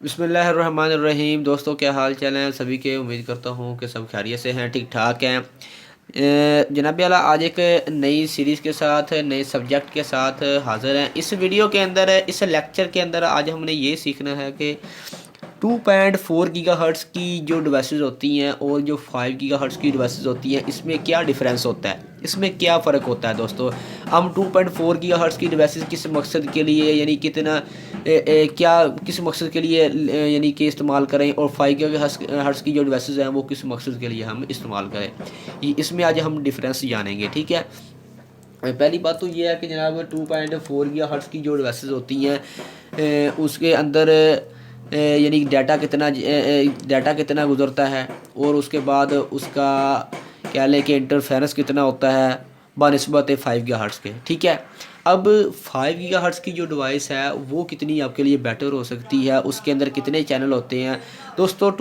बिस्मिल्लाहिर्रहमानिर्रहीम। दोस्तों, क्या हाल चाल हैं सभी के। उम्मीद करता हूँ कि सब खैरियत से हैं, ठीक ठाक हैं। जनाब आला आज एक नई सीरीज़ के साथ, नए सब्जेक्ट के साथ हाज़िर हैं। इस वीडियो के अंदर, इस लेक्चर के अंदर आज हमने ये सीखना है कि 2.4 गीगाहर्ट्ज़ की जो डिवाइसेस होती हैं और जो 5 गीगाहर्ट्ज़ की डिवाइसेस होती हैं, इसमें क्या डिफरेंस होता है, इसमें क्या फ़र्क होता है। दोस्तों, हम 2.4 गीगाहर्ट्ज़ की डिवाइसेस किस मकसद के लिए, यानी कितना क्या किस मकसद के लिए यानी कि इस्तेमाल करें, और 5 गीगाहर्ट्ज़ की जो डिवाइसेस हैं वो किस मकसद के लिए हम इस्तेमाल करें, इसमें आज हम डिफरेंस जानेंगे। ठीक है। पहली बात तो ये है कि जनाब 2.4 गीगाहर्ट्ज़ की जो डिवाइसेस होती हैं उसके अंदर यानी डाटा कितना गुजरता है, और उसके बाद उसका क्या लें कि इंटरफेरेंस कितना होता है बानिस्बत 5 गीगाहर्ट्ज़ के। ठीक है। अब 5 गीगाहर्ट्ज़ की जो डिवाइस है वो कितनी आपके लिए बेटर हो सकती है, उसके अंदर कितने चैनल होते हैं। दोस्तों,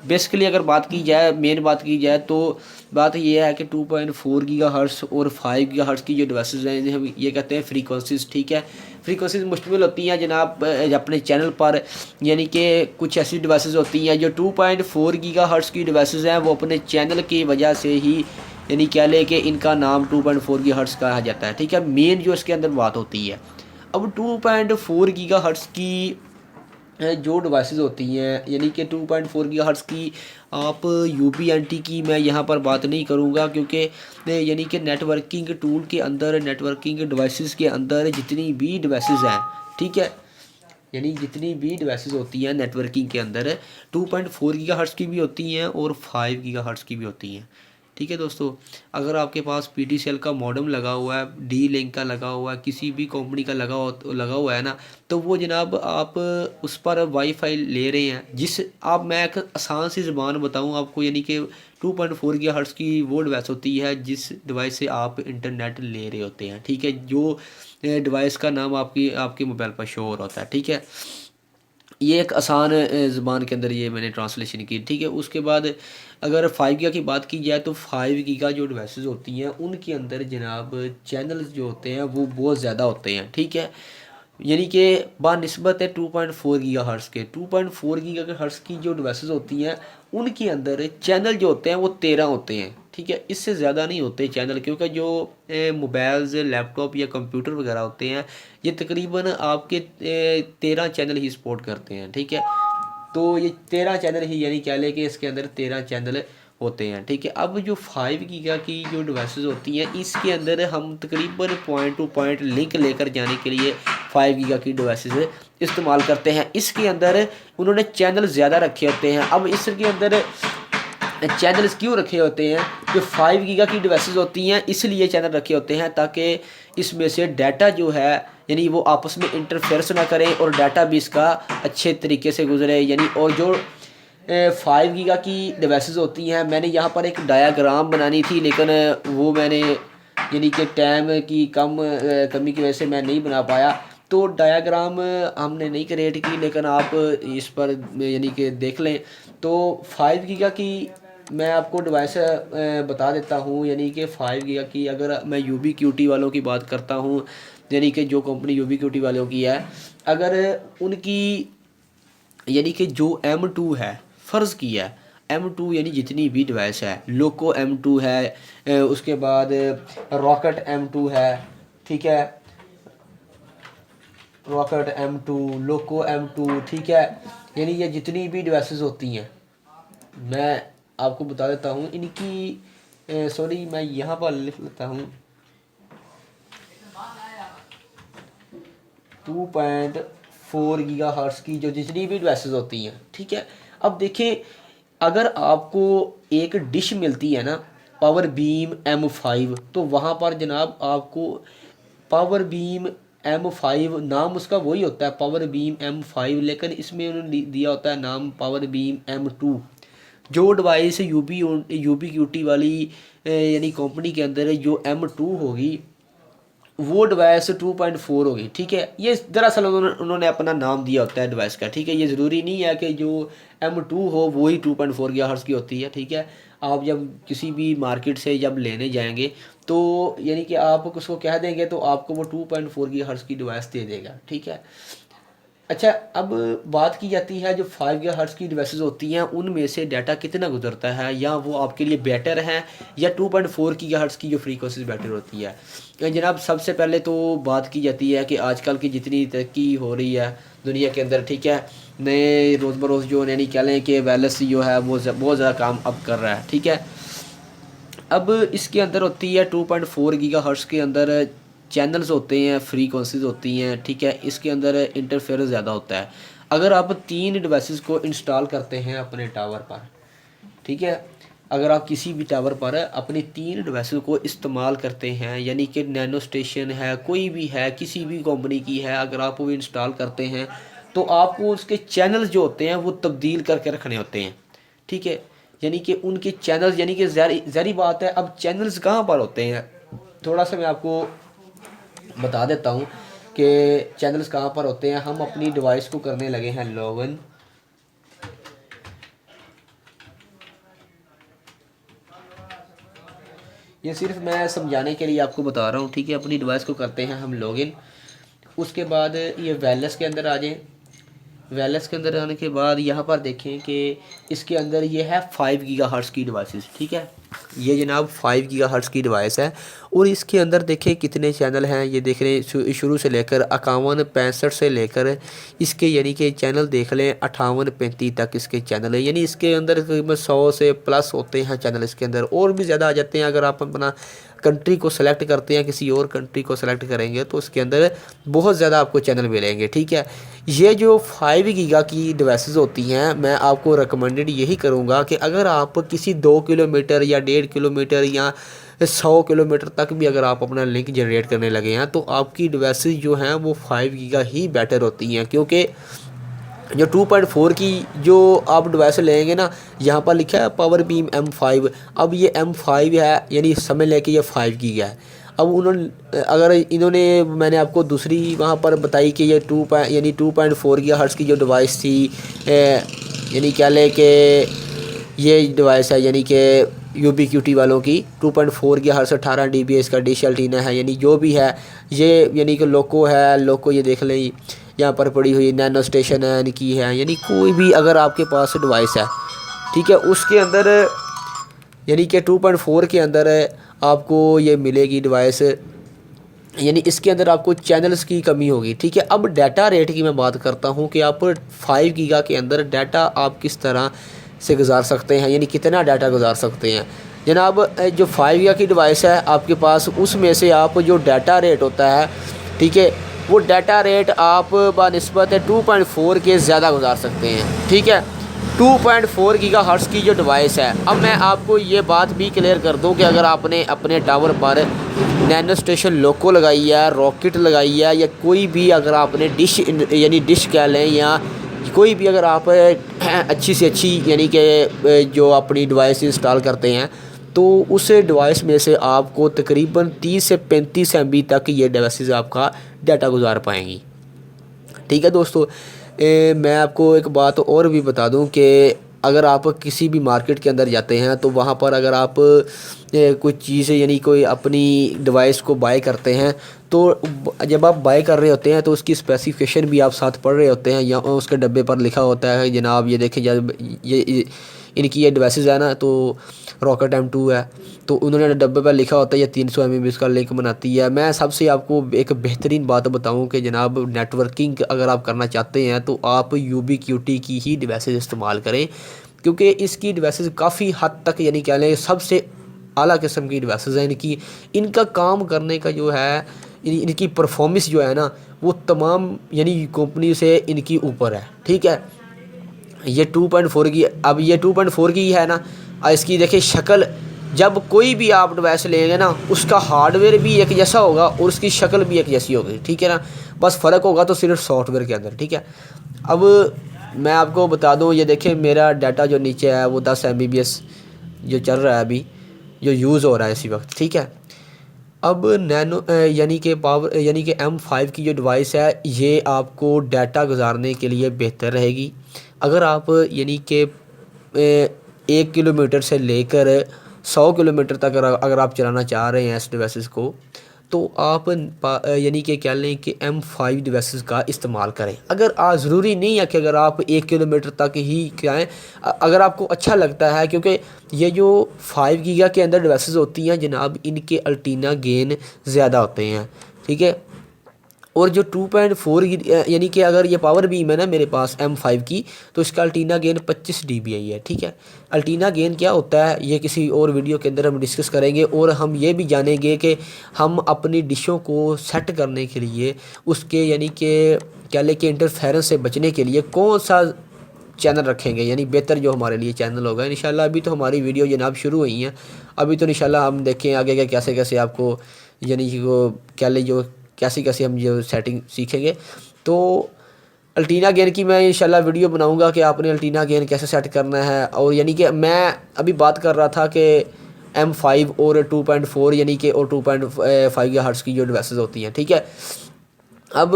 बेसिकली अगर बात की जाए, मेन बात की जाए, तो बात ये है कि 2.4 गीगाहर्ट्ज़ और 5 गीगाहर्ट्ज़ की जो डिवाइसेस हैं इन्हें हम ये कहते हैं फ्रीक्वेंसीज़। ठीक है। फ्रीक्वेंसीज़ मुश्तमिल होती हैं जनाब अपने चैनल पर, यानी कि कुछ ऐसी डिवाइसेस होती हैं जो 2.4 गीगाहर्ट्ज़ की डिवाइसेस हैं, वो अपने चैनल की वजह से ही, यानी क्या ले कि इनका नाम 2.4 गीगाहर्ट्ज़ कहा जाता है। ठीक है। मेन जो इसके अंदर बात होती है, अब 2.4 गीगाहर्ट्ज़ की जो डिवाइसेस होती हैं, यानी कि 2.4 गीगाहर्ट्ज़ की आप यूपीएनटी की मैं यहाँ पर बात नहीं करूँगा, क्योंकि यानी कि नेटवर्किंग टूल के अंदर, नेटवर्किंग डिवाइसेस के अंदर जितनी भी डिवाइसेस हैं, ठीक है, यानी जितनी भी डिवाइसेस होती हैं नेटवर्किंग के अंदर 2.4 गीगाहर्ट्ज़ की भी होती हैं और 5 गीगाहर्ट्ज़ की भी होती हैं। ठीक है दोस्तों, अगर आपके पास पीटीसीएल का मॉडेम लगा हुआ है, डी लिंक का लगा हुआ है, किसी भी कंपनी का लगा हुआ है ना, तो वो जनाब आप उस पर वाईफाई ले रहे हैं, मैं एक आसान सी ज़बान बताऊं आपको, यानी कि 2.4 गीगाहर्ट्ज़ की वो डिवाइस होती है जिस डिवाइस से आप इंटरनेट ले रहे होते हैं। ठीक है। जो डिवाइस का नाम आपके मोबाइल पर शो हो रहा होता है। ठीक है। ये एक आसान ज़ुबान के अंदर ये मैंने ट्रांसलेशन की। ठीक है। उसके बाद अगर 5 गीगा की बात की जाए, तो 5 गीगा जो डिवाइसेस होती हैं उनके अंदर जनाब चैनल्स जो होते हैं वो बहुत ज़्यादा होते हैं। ठीक है। यानी कि बानिस्बत है 2.4 गीगा हर्ट्स के, 2.4 गीगा हर्ट्स की जो डिवाइसेस होती हैं उनके अंदर चैनल जो होते हैं वो 13 होते हैं। ठीक है। इससे ज़्यादा नहीं होते चैनल, क्योंकि जो मोबाइल्स, लैपटॉप या कंप्यूटर वगैरह होते हैं, ये तकरीबन आपके 13 चैनल ही सपोर्ट करते हैं। ठीक है। तो ये 13 चैनल ही, यानी कह लें कि इसके अंदर 13 चैनल होते हैं। ठीक है। अब जो 5 गीगा की जो डिवाइसेस होती हैं, इसके अंदर हम तकरीबन पॉइंट टू पॉइंट लिंक लेकर जाने के लिए 5 गीगा की डिवाइसेस इस्तेमाल करते हैं। इसके अंदर उन्होंने चैनल ज़्यादा रखे होते हैं। अब इसके अंदर चैनल्स क्यों रखे होते हैं, जो 5 गीगा की डिवाइसेस होती हैं इसलिए चैनल रखे होते हैं, ताकि इसमें से डाटा जो है, यानी वो आपस में इंटरफेरेंस ना करें और डाटा भी इसका अच्छे तरीके से गुजरे। यानी और जो 5 गीगा की डिवाइसेस होती हैं, मैंने यहाँ पर एक डायाग्राम बनानी थी, लेकिन वो मैंने यानी कि टाइम की कमी की वजह से मैं नहीं बना पाया, तो डायाग्राम हमने नहीं क्रिएट की, लेकिन आप इस पर यानी कि देख लें। तो 5 गीगा की मैं आपको डिवाइस बता देता हूँ, यानी कि 5 गीगा की अगर मैं यूबी क्यूटी वालों की बात करता हूँ, यानी कि जो कंपनी यूबी क्यूटी वालों की है, अगर उनकी यानी कि जो M2 है, फ़र्ज़ किया M2, यानी जितनी भी डिवाइस है, लोको M2 है, उसके बाद रॉकेट M2 है। ठीक है। रॉकेट M2, लोको M2। ठीक है। यानी ये जितनी भी डिवाइसेस होती हैं, मैं आपको बता देता हूँ इनकी, सॉरी मैं यहाँ पर लिख लेता हूँ, 2.4 गीगा हर्ट्स की जो जितनी भी डिवाइसेस होती हैं। ठीक है। अब देखें, अगर आपको एक डिश मिलती है ना, पावर बीम M5, तो वहाँ पर जनाब आपको पावर बीम M5 नाम उसका वही होता है, पावर बीम M5, लेकिन इसमें उन्होंने दिया होता है नाम पावर बीम M2। जो डिवाइस यूबी क्यूटी वाली यानी कंपनी के अंदर जो M2 होगी, वो डिवाइस 2.4 होगी। ठीक है। ये दरअसल उन्होंने अपना नाम दिया होता है डिवाइस का। ठीक है। ये ज़रूरी नहीं है कि जो M2 हो वो ही 2.4 गीगाहर्ट्ज़ की होती है। ठीक है। आप जब किसी भी मार्केट से जब लेने जाएंगे, तो यानी कि आप उसको कह देंगे तो आपको वो 2.4 गीगाहर्ट्ज़ की डिवाइस दे देगा। ठीक है। अच्छा, अब बात की जाती है जो 5 GHz की डिवाइसेस होती हैं उनमें से डाटा कितना गुजरता है, या वो आपके लिए बेटर है या 2.4 GHz की जो फ्रीक्वेंसी बेटर होती है। जनाब सबसे पहले तो बात की जाती है कि आजकल की जितनी तरक्की हो रही है दुनिया के अंदर, ठीक है, नए रोज़ बरोज़ जो यानी कह लें कि वायरलेस जो है वो बहुत ज़्यादा काम अब कर रहा है, ठीक है। अब इसके अंदर होती है 2.4 GHz के अंदर चैनल्स होते हैं, फ्रीक्वेंसीज होती हैं, ठीक है। इसके अंदर इंटरफेरेंस ज़्यादा होता है। अगर आप 3 डिवाइसेस को इंस्टॉल करते हैं अपने टावर पर, ठीक है, अगर आप किसी भी टावर पर अपनी 3 डिवाइसेस को इस्तेमाल करते हैं, यानी कि नैनो स्टेशन है, कोई भी है, किसी भी कंपनी की है, अगर आप वो इंस्टॉल करते हैं तो आपको उसके चैनल्स जो होते हैं वो तब्दील करके रखने होते हैं, ठीक है। यानी कि उनके चैनल्स, यानी कि ज़ाहिर बात है, अब चैनल्स कहाँ पर होते हैं, थोड़ा सा मैं आपको बता देता हूँ कि चैनल्स कहाँ पर होते हैं। हम अपनी डिवाइस को करने लगे हैं लॉगिन। ये सिर्फ मैं समझाने के लिए आपको बता रहा हूँ, ठीक है। अपनी डिवाइस को करते हैं हम लॉगिन, उसके बाद ये वायरलेस के अंदर आ जाएं। वायरलेस के अंदर आने के बाद यहाँ पर देखें कि इसके अंदर ये है 5 GHz की डिवाइसेस, ठीक है। ये जनाब 5 GHz की डिवाइस है और इसके अंदर देखें कितने चैनल हैं। ये देख रहे हैं शुरू से लेकर 51 65 से लेकर इसके यानी कि चैनल देख लें 58 35 तक इसके चैनल हैं। यानी इसके अंदर तकरीबन 100 से प्लस होते हैं चैनल इसके अंदर, और भी ज़्यादा आ जाते हैं। अगर आप अपना कंट्री को सेलेक्ट करते हैं, किसी और कंट्री को सेलेक्ट करेंगे तो उसके अंदर बहुत ज़्यादा आपको चैनल मिलेंगे, ठीक है। ये जो 5 गीगा की डिवाइसेस होती हैं, मैं आपको रिकमेंडेड यही करूँगा कि अगर आप किसी 2 किलोमीटर या 1.5 किलोमीटर या 100 किलोमीटर तक भी अगर आप अपना लिंक जनरेट करने लगे हैं तो आपकी डिवाइसेस जो हैं वो 5 गीगा ही बेटर होती हैं। क्योंकि जो 2.4 की जो आप डिवाइस लेंगे ना, यहाँ पर लिखा है पावर बीम M5, अब ये M5 है, यानी समझ लें कि ये 5 गीगा है। अब उन्होंने अगर इन्होंने मैंने आपको दूसरी वहाँ पर बताई कि ये 2.4 GHz की जो डिवाइस थी, यानी क्या लें कि ये डिवाइस है यानी कि यूबीक्यूटी वालों की 2.4 GHz 18 dBA इसका डिश एंटीना है, यानी जो भी है ये, यानी कि लोको है, लोको ये देख लें यहाँ पर पड़ी हुई नैनो स्टेशन है यानी की है, यानी कोई भी अगर आपके पास डिवाइस है, ठीक है, उसके अंदर यानी कि 2.4 के अंदर आपको ये मिलेगी डिवाइस, यानी इसके अंदर आपको चैनल्स की कमी होगी, ठीक है। अब डाटा रेट की मैं बात करता हूँ कि आप 5 गीगा के अंदर डाटा आप किस तरह से गुजार सकते हैं, यानी कितना डाटा गुजार सकते हैं। जनाब जो 5 गीगा की डिवाइस है आपके पास, उसमें से आप जो डाटा रेट होता है, ठीक है, वो डाटा रेट आप बनिस्बत 2.4 के ज़्यादा गुजार सकते हैं, ठीक है। 2.4 गीगाहर्ट्ज़ की जो डिवाइस है, अब मैं आपको ये बात भी क्लियर कर दूं कि अगर आपने अपने टावर पर नैनो स्टेशन लोको लगाई है, रॉकेट लगाई है, या कोई भी अगर आपने डिश यानी डिश कह लें, या कोई भी अगर आप अच्छी से अच्छी यानी कि जो अपनी डिवाइस इंस्टॉल करते हैं, तो उस डिवाइस में से आपको तकरीबन 30 से 35 MB तक ये डिवाइसेस आपका डाटा गुजार पाएंगी, ठीक है दोस्तों। मैं आपको एक बात और भी बता दूं कि अगर आप किसी भी मार्केट के अंदर जाते हैं तो वहाँ पर अगर आप कोई चीज़ यानी कोई अपनी डिवाइस को बाय करते हैं, तो जब आप बाय कर रहे होते हैं तो उसकी स्पेसिफिकेशन भी आप साथ पढ़ रहे होते हैं, या उसके डब्बे पर लिखा होता है जनाब ये देखें, जब ये इनकी ये डिवाइसेस है ना, तो रॉकेट M2 है, तो उन्होंने डब्बे पर लिखा होता है ये 300 MB का लिंक बनाती है। मैं सबसे आपको एक बेहतरीन बात बताऊं कि जनाब नेटवर्किंग अगर आप करना चाहते हैं तो आप यूबीक्यूटी की ही डिवाइसेस इस्तेमाल करें, क्योंकि इसकी डिवाइसेस काफ़ी हद तक यानी क्या लें सबसे आला किस्म की डिवाइसेस हैं। इनका काम करने का जो है, इनकी परफॉर्मेंस जो है ना, वो तमाम यानी कंपनी से इनकी ऊपर है, ठीक है। ये 2.4 की, अब ये 2.4 की है ना, इसकी देखिए शक्ल, जब कोई भी आप डिवाइस लेंगे ना, उसका हार्डवेयर भी एक जैसा होगा और उसकी शक्ल भी एक जैसी होगी, ठीक है ना। बस फ़र्क होगा तो सिर्फ सॉफ्टवेयर के अंदर, ठीक है। अब मैं आपको बता दूं, ये देखिए मेरा डाटा जो नीचे है वो 10 MBPS जो चल रहा है अभी, जो यूज़ हो रहा है इसी वक्त, ठीक है। अब नैनो यानी कि पावर यानी कि M5 की जो डिवाइस है, ये आपको डाटा गुजारने के लिए बेहतर रहेगी। अगर आप यानी कि 1 किलोमीटर से लेकर 100 किलोमीटर तक अगर आप चलाना चाह रहे हैं इस डिवाइसेस को, तो आप यानी कि क्या लें कि M5 डिवाइसेस का इस्तेमाल करें। अगर ज़रूरी नहीं है कि अगर आप 1 किलोमीटर तक ही जाएँ, अगर आपको अच्छा लगता है, क्योंकि ये जो 5 गीगा के अंदर डिवाइसेस होती हैं जनाब, इनके अल्टीना गेन ज़्यादा होते हैं, ठीक है। और जो 2.4 यानी कि अगर ये पावर बीम है ना मेरे पास M5 की, तो इसका अल्टीना गेन 25 dBi है, ठीक है। अल्टीना गेन क्या होता है ये किसी और वीडियो के अंदर हम डिस्कस करेंगे, और हम ये भी जानेंगे कि हम अपनी डिशों को सेट करने के लिए उसके यानी कि क्या लेके इंटरफेरेंस से बचने के लिए कौन सा चैनल रखेंगे, यानी बेहतर जो हमारे लिए चैनल होगा इंशाल्लाह। अभी तो हमारी वीडियो जनाब शुरू हुई हैं, अभी तो इंशाल्लाह हम देखें आगे क्या कैसे कैसे आपको यानी कि वो क्या ले जो कैसे कैसे हम जो सेटिंग सीखेंगे। तो अल्टीना गेन की मैं इंशाल्लाह वीडियो बनाऊंगा कि आपने अल्टीना गेन कैसे सेट करना है। और यानी कि मैं अभी बात कर रहा था कि M5 और 2.4 यानी कि और 2.5 हर्ट्ज़ की जो डिवाइसेस होती हैं, ठीक है। अब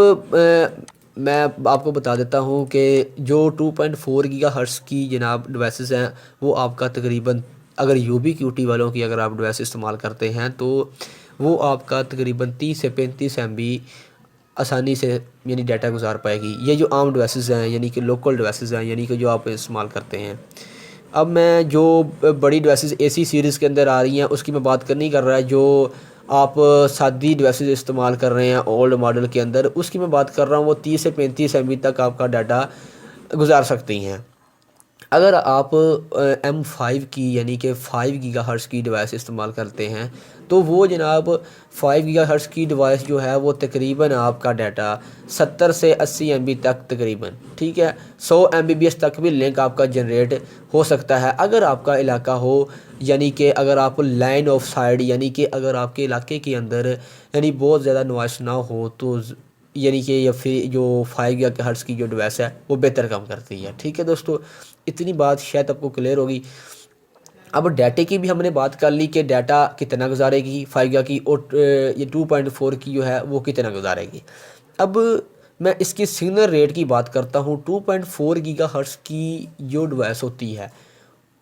मैं आपको बता देता हूँ कि जो 2.4 गीगाहर्ट्ज़ की जनाब डिवाइसेस हैं वो आपका तकरीबन, अगर UBQT वालों की अगर आप डिवाइस इस्तेमाल करते हैं तो वो आपका तकरीबन 30 से 35 MB आसानी से यानी डाटा गुजार पाएगी। ये जो आम डिवाइसेस हैं यानी कि लोकल डिवाइसेस हैं यानी कि जो आप इस्तेमाल करते हैं। अब मैं जो बड़ी डिवाइसेस AC सीरीज़ के अंदर आ रही हैं उसकी मैं बात कर नहीं कर रहा है, जो आप सादी डिवाइसेस इस्तेमाल कर रहे हैं ओल्ड मॉडल के अंदर, उसकी मैं बात कर रहा हूँ। वो 30 से 35 MB तक आपका डाटा गुजार सकती हैं। अगर आप M5 की यानी कि 5 गीगाहर्ट्ज़ की डिवाइस इस्तेमाल करते हैं तो वो जनाब 5 गीगाहर्ट्ज़ की डिवाइस जो है वो तकरीबन आपका डाटा 70 से 80 MB तक तकरीबन, ठीक है, 100 MBPS तक भी लिंक आपका जनरेट हो सकता है। अगर आपका इलाका हो यानी कि अगर आप लाइन ऑफ साइड यानी कि अगर आपके इलाके के अंदर यानी बहुत ज़्यादा नॉइस ना हो तो यानी कि या फिर जो 5 गीगाहर्ट्ज़ की जो डिवाइस है वो बेहतर काम करती है, ठीक है दोस्तों। इतनी बात शायद आपको क्लियर होगी। अब डाटे की भी हमने बात कर ली कि डाटा कितना गुजारेगी 5 गीगा की, और ये 2.4 की जो है वो कितना गुजारेगी। अब मैं इसकी सिग्नल रेट की बात करता हूँ। 2.4 गीगाहर्ट्ज़ की जो डिवाइस होती है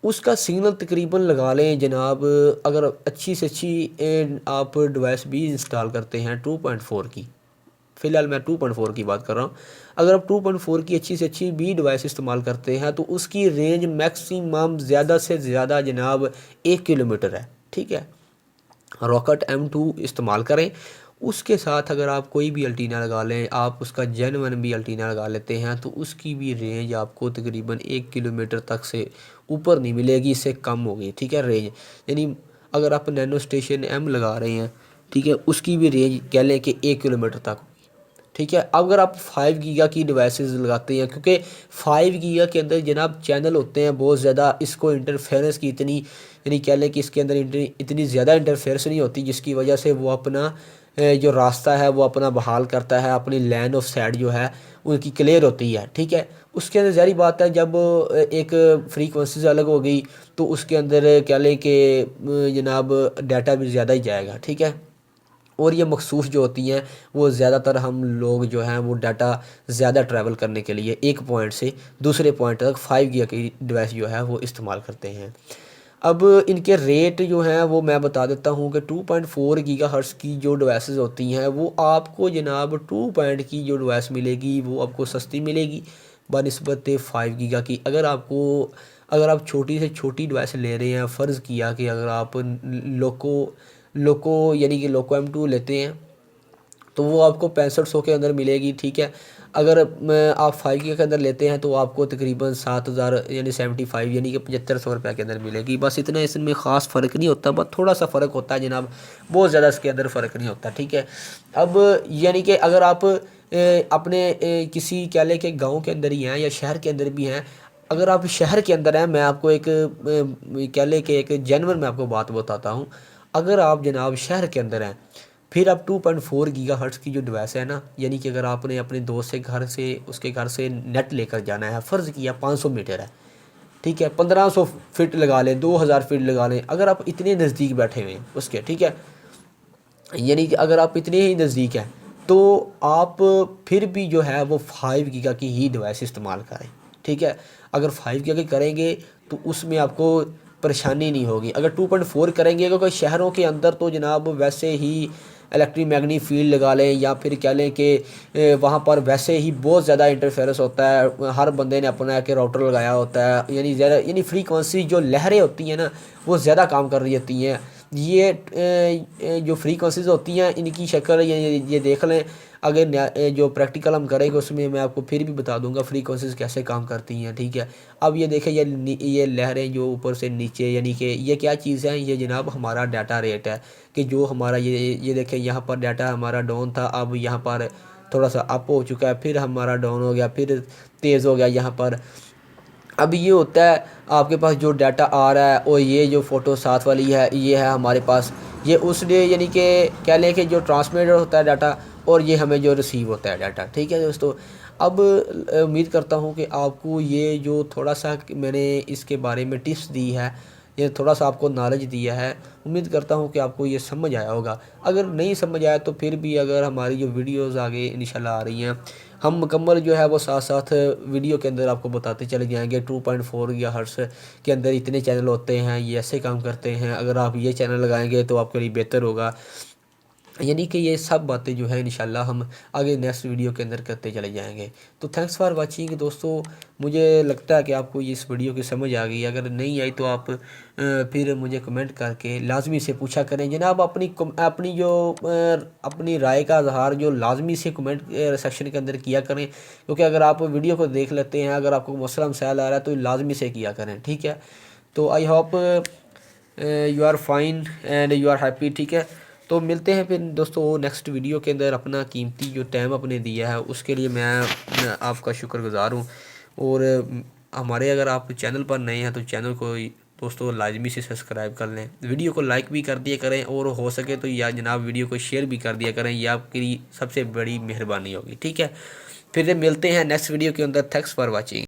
उसका सिग्नल तकरीबन लगा लें जनाब, अगर अच्छी से अच्छी आप डिवाइस भी इंस्टॉल करते हैं 2.4 की, फ़िलहाल मैं 2.4 की बात कर रहा हूँ। अगर आप 2.4 की अच्छी से अच्छी भी डिवाइस इस्तेमाल करते हैं तो उसकी रेंज मैक्सिमम ज़्यादा से ज़्यादा जनाब 1 किलोमीटर है, ठीक है। रॉकेट M2 इस्तेमाल करें। उसके साथ अगर आप कोई भी अल्टीना लगा लें, आप उसका जेन 1 भी अल्टीना लगा लेते हैं तो उसकी भी रेंज आपको तकरीबन 1 किलोमीटर तक से ऊपर नहीं मिलेगी, इससे कम होगी, ठीक है रेंज। यानी अगर आप नैनो स्टेशन M लगा रहे हैं, ठीक है, उसकी भी रेंज कह लें कि 1 किलोमीटर तक, ठीक है। अगर आप 5 गीगा की डिवाइसेस लगाते हैं, क्योंकि 5 गीगा के अंदर जनाब चैनल होते हैं बहुत ज़्यादा, इसको इंटरफेरेंस की इतनी यानी कह लें कि इसके अंदर इतनी ज़्यादा इंटरफेरेंस नहीं होती, जिसकी वजह से वो अपना जो रास्ता है वो अपना बहाल करता है, अपनी लाइन ऑफ साइड जो है उनकी क्लियर होती है, ठीक है। उसके अंदर ज़ाहिर बात है जब एक फ्रीक्वेंसी अलग हो गई तो उसके अंदर कह लें कि जनाब डाटा भी ज़्यादा ही जाएगा, ठीक है। और ये मखसूस जो होती हैं वो ज़्यादातर हम लोग जो हैं वो डाटा ज़्यादा ट्रैवल करने के लिए एक पॉइंट से दूसरे पॉइंट तक 5 गीगा की डिवाइस जो है वो इस्तेमाल करते हैं। अब इनके रेट जो हैं वो मैं बता देता हूँ कि 2.4 गीगाहर्ट्ज़ की जो डिवाइसेस होती हैं वो आपको जनाब 2 पॉइंट की जो डिवाइस मिलेगी वो आपको सस्ती मिलेगी बनिस्बत 5 गीगा की। अगर आप छोटी से छोटी डिवाइस ले रहे हैं, फ़र्ज़ किया कि अगर आप लोको यानी कि लोको M2 लेते हैं तो वो आपको 6500 के अंदर मिलेगी, ठीक है। अगर आप 5 गीगा के अंदर लेते हैं तो आपको तकरीबन 7000 यानी 75 यानी कि 7500 रुपये के अंदर मिलेगी। बस इतना, इसमें ख़ास फ़र्क नहीं होता, बस थोड़ा सा फ़र्क होता है जनाब, बहुत ज़्यादा इसके अंदर फ़र्क नहीं होता, ठीक है। अब यानी कि अगर आप अपने किसी क्या लें कि गाँव के अंदर ही हैं या शहर के अंदर भी हैं, अगर आप शहर के अंदर हैं, मैं आपको एक क्या लें कि एक जेन्युइन मैं आपको बात बताता हूँ। अगर आप जनाब शहर के अंदर हैं फिर आप 2.4 गीगाहर्ट्ज़ की जो डिवाइस है ना, यानी कि अगर आपने अपने दोस्त से घर से उसके घर से नेट लेकर जाना है, फ़र्ज़ किया 500 मीटर है, ठीक है, 1500 फिट लगा लें, 2000 फिट लगा लें, अगर आप इतने नज़दीक बैठे हुए हैं उसके, ठीक है, यानी कि अगर आप इतने ही नज़दीक हैं तो आप फिर भी जो है वो 5 गीगा की ही डिवाइस इस्तेमाल करें, ठीक है। अगर 5 गीगा की करेंगे तो उसमें आपको परेशानी नहीं होगी। अगर 2.4 करेंगे क्योंकि शहरों के अंदर तो जनाब वैसे ही इलेक्ट्रिक मैग्नेटिक फील्ड लगा लें या फिर कह लें कि वहाँ पर वैसे ही बहुत ज़्यादा इंटरफेरेंस होता है, हर बंदे ने अपना एक राउटर लगाया होता है, यानी ज़्यादा यानी फ्रीक्वेंसी जो लहरें होती हैं ना वो ज़्यादा काम कर रही होती हैं। ये जो फ्रीक्वेंसीज होती हैं इनकी शक्ल ये देख लें। अगर जो प्रैक्टिकल हम करेंगे उसमें मैं आपको फिर भी बता दूंगा फ्रीक्वेंसीज कैसे काम करती हैं, ठीक है। अब ये देखें ये लहरें जो ऊपर से नीचे, यानी कि ये क्या चीज़ है, ये जनाब हमारा डाटा रेट है कि जो हमारा ये देखें यहाँ पर डाटा हमारा डाउन था, अब यहाँ पर थोड़ा सा अप हो चुका है, फिर हमारा डाउन हो गया, फिर तेज़ हो गया यहाँ पर। अब ये होता है आपके पास जो डाटा आ रहा है और ये जो फ़ोटो साथ वाली है ये है हमारे पास, ये उस डे यानी कि कह लें कि जो ट्रांसमिट होता है डाटा और ये हमें जो रिसीव होता है डाटा, ठीक है दोस्तों। अब उम्मीद करता हूँ कि आपको ये जो थोड़ा सा मैंने इसके बारे में टिप्स दी है, ये थोड़ा सा आपको नॉलेज दिया है, उम्मीद करता हूँ कि आपको ये समझ आया होगा। अगर नहीं समझ आया तो फिर भी अगर हमारी जो वीडियोज़ आगे इंशाल्लाह आ रही हैं, हम मुकम्मल जो है वो साथ साथ वीडियो के अंदर आपको बताते चले जाएंगे। 2.4 गीगाहर्ट्ज़ के अंदर इतने चैनल होते हैं, ये ऐसे काम करते हैं, अगर आप ये चैनल लगाएंगे तो आपके लिए बेहतर होगा। यानी कि ये सब बातें जो है इंशाल्लाह हम आगे नेक्स्ट वीडियो के अंदर करते चले जाएंगे। तो थैंक्स फॉर वाचिंग दोस्तों, मुझे लगता है कि आपको ये इस वीडियो की समझ आ गई। अगर नहीं आई तो आप फिर मुझे कमेंट करके लाजमी से पूछा करें जनाब। अपनी राय का इजहार जो लाजमी से कमेंट सेक्शन के अंदर किया करें, क्योंकि अगर आप वीडियो को देख लेते हैं, अगर आपको मसला मसाइल आ रहा है तो लाजमी से किया करें, ठीक है। तो I hope you are fine and you are happy, ठीक है। तो मिलते हैं फिर दोस्तों नेक्स्ट वीडियो के अंदर। अपना कीमती जो टाइम अपने दिया है उसके लिए मैं आपका शुक्रगुजार हूँ। और हमारे अगर आप चैनल पर नए हैं तो चैनल को दोस्तों लाजमी से सब्सक्राइब कर लें, वीडियो को लाइक भी कर दिया करें और हो सके तो या जनाब वीडियो को शेयर भी कर दिया करें, यह आपकी सबसे बड़ी मेहरबानी होगी, ठीक है। फिर मिलते हैं नेक्स्ट वीडियो के अंदर। Thanks for watching.